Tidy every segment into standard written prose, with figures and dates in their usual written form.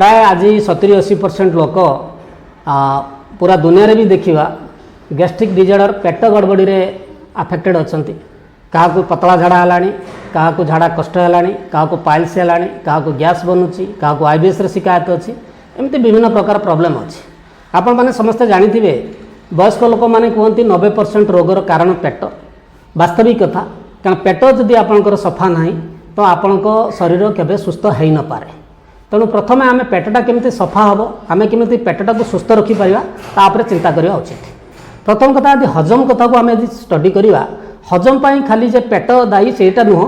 प्राय आज 70-80% लोक पूरा दुनिया रे भी देखा गैस्ट्रिक डिजॉर्डर पेट गड़बड़ी रे अफेक्टेड अच्छा क्या पतला झाड़ा है क्या झाड़ा कष्ट है क्या पाइल्स है क्या गैस बनूची क्या आईबीएस शिकायत अच्छी एमती विभिन्न प्रकार प्रॉब्लम अच्छी आपण मैंने समस्ते जानी वयस्क लोक मैंने कहते 90% रोगर कारण पेट वास्तविक कथा कारण पेट जदि आपंकर सफा ना तो आपण शरीर केवे सुस्थ हो न पारे तेणु प्रथम आम पेटटा केमी सफा हम आम केमी पेटटा को सुस्थ रखिपर तापर चिंता करवा उचित। प्रथम कथा यदि हजम कथा को आम स्टडी करवा हजम पाई खाली जे पेट दायी सेटा नुह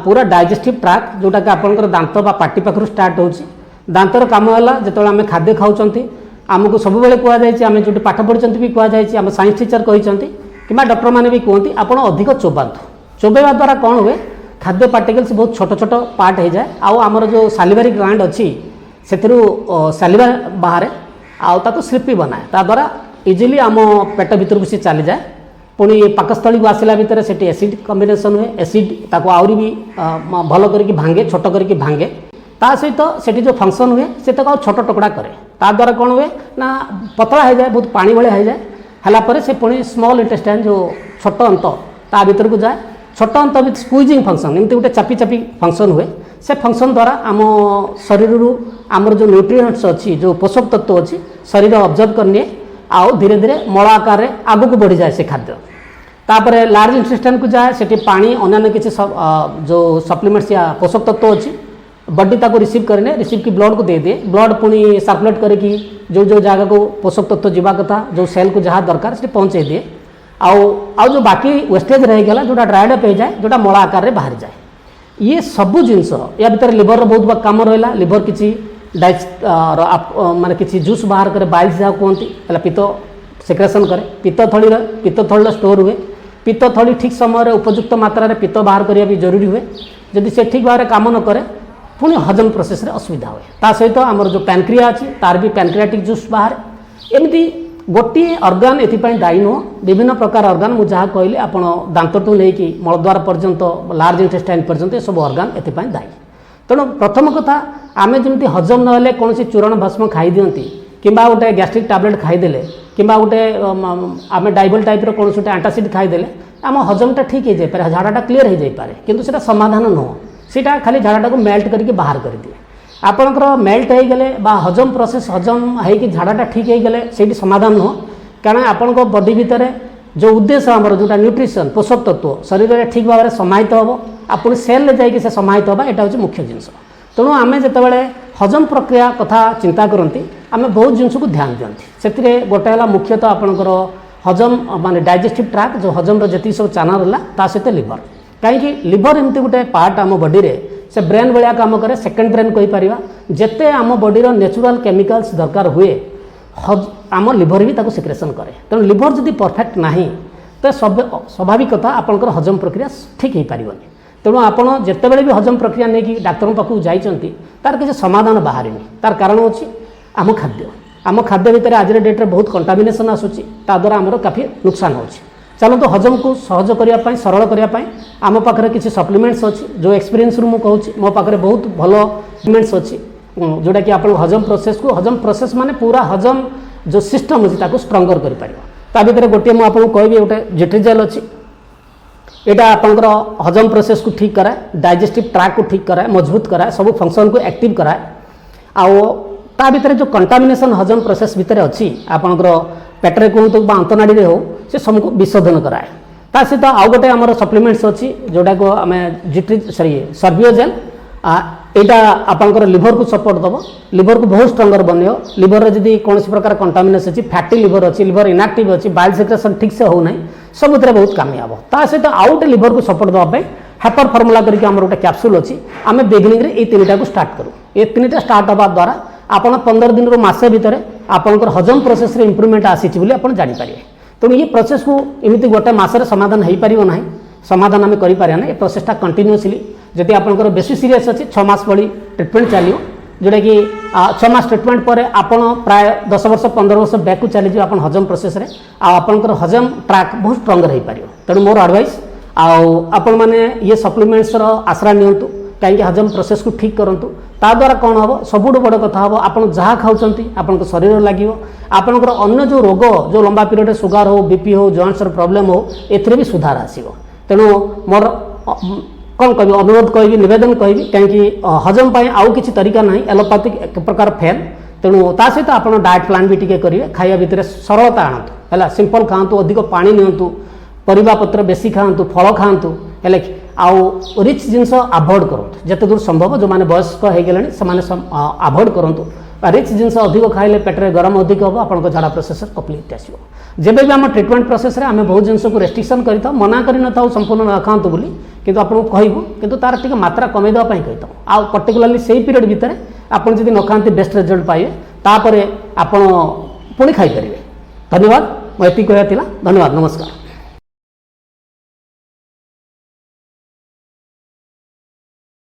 पूरा डाइजेस्टिव ट्रैक्ट जोटा कि आपंकर दांत बा पाटी पाखर स्टार्ट हो दांतर कम है जो आम खाद्य खाऊँ आमको सब कहुई आम जो पाठ पढ़ी भी कहुई आम साइंस टीचर कहते कि डॉक्टर मैंने भी कहते आप अधिक चोबातु चोबेवा द्वारा कौन हुए खाद्य पार्टिकल्स बहुत छोट छोट पार्ट हो जाए आमर जो सालिवारी ग्लैंड अच्छी से सालिवा बाहर आउ स्लिपी बनाए ता द्वारा इजिली आम पेट भीतर को सी चली जाए पुणी पाकस्थली को आसला भितर से एसिड कम्बिनेसन हुए एसिड ताको आउरी भी भल करके भांगे छोट करके भांगे ता सहित से जो फंक्शन हुए से तो छोट टुकड़ा करे ता द्वारा कौन हुए ना पतला हो जाए बहुत पानी भाया हो जाए है से पुणी स्मॉल इंटेस्टाइन जो छोट अंत ता भीतर को जाए छोट अंत विथ स्क्वीजिंग फंक्शन एमती गोटे चापी चापी फंक्शन हुए से फंक्शन द्वारा आम शरीर आमर जो न्यूट्रिएंट्स अच्छी जो पोषक तत्व अच्छी शरीर ऑब्जर्व करनी आउ धीरे धीरे मल आकार आगू को बढ़ी जाए से खाद्य तापर लार्ज इंटेस्टाइन को जाए से पानी अन्य किसी जो सप्लीमेंट्स या पोषक तत्व अच्छी बॉडी ताको रिसीव करने रिसीव की ब्लड को दे दिए ब्लड पुणी सर्कुलेट करके जो जगह को पोषक तत्व जीवा कथा जो सेल को जहाँ दरकार से पहुँचे दिए आउ जो बाकी वेस्टेज रहीगला जोटा ड्राइड अप हो जाए जोटा मल आकार बाहर जाए ये सबू जिनस या भीतर लिवर बहुत कम रहा लिवर किसी माने किसी जूस बाहर करे बाइल्स जहाँ कहती पित्त सेक्रेशन करे पित्तथली स्टोर हुए पित्तथली ठीक समय उपयुक्त मात्रा रे पित्त बाहर करने भी जरूरी हुए जदि से ठीक भाव में काम न करे पुणी हजम प्रोसेस रे असुविधा हुए ता सहित आमर जो पैनक्रिया अच्छी तार भी पैनक्रियाटिक जूस बाहर एमती गोटे अर्गान एपाई दायी नुह विभिन्न प्रकार अर्गान मुझे जहाँ कहली आप दांत टू नहीं मलद्वार पर्यंत लार्ज इंटेस्टाइन पर्यंत ये सब अर्गान एपाई दायी तेणु प्रथम कथा आम जमी हजम ना कौन चूरण भस्म खाई दिंती कि गोटे गैस्ट्रिक टैबलेट खाईदे कि गोटे आम डाइबल टाइप कौन गोटे एंटासिड खाईदे आम हजमटा ठीक हो जाए झाड़ाटा क्लीयर हो जाए कि समाधान नुह सीटा खाली झाड़ाटा को मेल्ट करके बाहर कर दिए आपणकर मेल्ट हो गले हजम प्रोसेस हजम होगी झाड़ाटा ठीक हो गले से समाधान नुह कारण आपण बॉडी भितर जो उद्देश्य आमर जोटा न्यूट्रिशन पोषक तत्व शरीर में ठीक भाव में समाहित हम आप सेल जाकि से समाहित हाँ यहाँ हूँ मुख्य जिनस तेणु आम जो हजम प्रक्रिया कथा चिंता करती आम बहुत जिनस को ध्यान दिखती से गोटे मुख्यतः आपणकर हजम माने डाइजेस्टिव ट्रैक्ट जो हजम जी सब चैनल रहा सहित लिवर कहीं लिवर एमती गोटे पार्ट आम बॉडी रे से ब्रेन भाया काम करे सेकेंड ब्रेन कहीपर जिते आम बॉडीर नेचुरल केमिकल्स दरकार हुए आम लिवर भी ताको सिक्रेशन करे तेणु लिवर जदि परफेक्ट नहीं तो स्वाभाविक कथा आपंकर हजम प्रक्रिया ठीक हो पारनी तेणु आपड़ जितेबाला भी हजम प्रक्रिया नहीं कि डाक्तर पाखक जाइंट तार किसी समाधान बाहर तार कारण अच्छी आम खाद्य भितर आज डेट्रे बहुत कंटामिनेसन आसूँ द्वारा आमर काफ़ी नुकसान होची चलते हजम को सहज करने सरल करने आम पाखे किसी सप्लीमेंट्स अच्छी जो एक्सपीरियंस रू मुझे मो पाखे बहुत भल सप्लीमेंट्स अच्छी जोटा कि आप हजम प्रोसेस माने पूरा हजम जो सिस्टम अच्छी स्ट्रंगर कर भर गोटे मुझे कहि गोटे जिट्रिजेल अच्छी यहाँ आपंकर हजम प्रोसेस को ठीक कराए डाइजेस्टिव ट्रैक्ट को ठीक कराए मजबूत कराए सब फंक्शन को एक्टिव कराए ता भीतर जो कंटामिनेसन हजम प्रोसेस भितर अच्छी आपंकर पेट्रे कहतु अंतनाड़ी हो से सबको विशोधन कराए ता सहित आउ गोटे आमर सप्लीमेंट्स अच्छी जोटा को आम सर्बियोजेल यहाँ आपंकर लिवर को सपोर्ट दब लिवर को बहुत स्ट्रंगर बनो लिवर में जब कौन प्रकार कंटामिनेस अच्छी फैटी लिवर अच्छी लिवर इनएक्टिव अच्छी बाइल सेक्रेशन ठीक से हो ना सब बहुत कमी हम ता सहित आउ गोटे लिवर को सपोर्ट देवाई हेपर फर्मुला करके आम गोटे कैप्सूल अच्छी आम बिगिनिंग रे ये तीन को स्टार्ट करूँ ये तीन स्टार्ट हवा द्वारा आप 15 दिन मसे भितर आपंकर हजम प्रोसेस रे इम्प्रूवमेंट आसी आप जानीपर तेणु ये प्रोसेस को एमती गोटे मसरे समाधान हो पार ना समाधान आम करें ये प्रोसेसटा कंटिन्यूअसली जदि आपंकर बेसी सीरीयस अच्छी 6 मास भली ट्रिटमेंट चलो जोटा कि 6 मास ट्रिटमेंट पर आपड़ प्राय 10 वर्ष 15 वर्ष बैक को चली आप हजम प्रोसेस रे आपंकर हजम ट्रैक बहुत स्ट्रंगर हो पार तेणु मोर एडवाइस आपण मैंने ये सप्लीमेंट्स आश्रय नियंतु कहीं हजम प्रोसेस को ठीक करूँ ता द्वारा कौन हम सबुठ बड़ कथा हम आप जहाँ खाऊँ आपण शरीर लगे आपंकर अन्य जो रोग जो लंबा पीरियड सुगार हो बीपी हो जॉइंट्सर प्रोब्लेम हो एथिरे भी सुधार आसो तेणु मोर कौन कह अनुरोध कहि नवेदन कहि कहीं हजम पाई आउ किसी तरीका ना एलोपैथिक एक प्रकार फेल तेणु ता सहित आप डाएट प्लान भी टी करेंगे खाଇବା भितर सरलता आणतु है सिंपल खातु अधिक पानी नियंतु परिबा पत्र बेसी खातु फल खातु है आउ रिच जिनस आभोड करूँ जिते दूर संभव जो मैंने वयस्क हो गले से आभोड करूँ रिच जिनस अधिक खाइले पेट्रे गरम अधिक हम आप झाड़ा प्रोसेस कम्प्लीट आसो जब भी आम ट्रिटमेंट प्रोसेस आम बहुत जिनस को रेस्ट्रिक्शन कर मना कर संपूर्ण न खातु बोली किंतु आपको कहूँ किंतु तार टिके मात्रा कमेदेवाई कही आ पर्टिकुलाली से पीरियड भितर आप जब न खाते बेस्ट रिजल्ट पाइबे तापर आपण पुणी खाईपर धन्यवाद मुझे कहना धन्यवाद नमस्कार।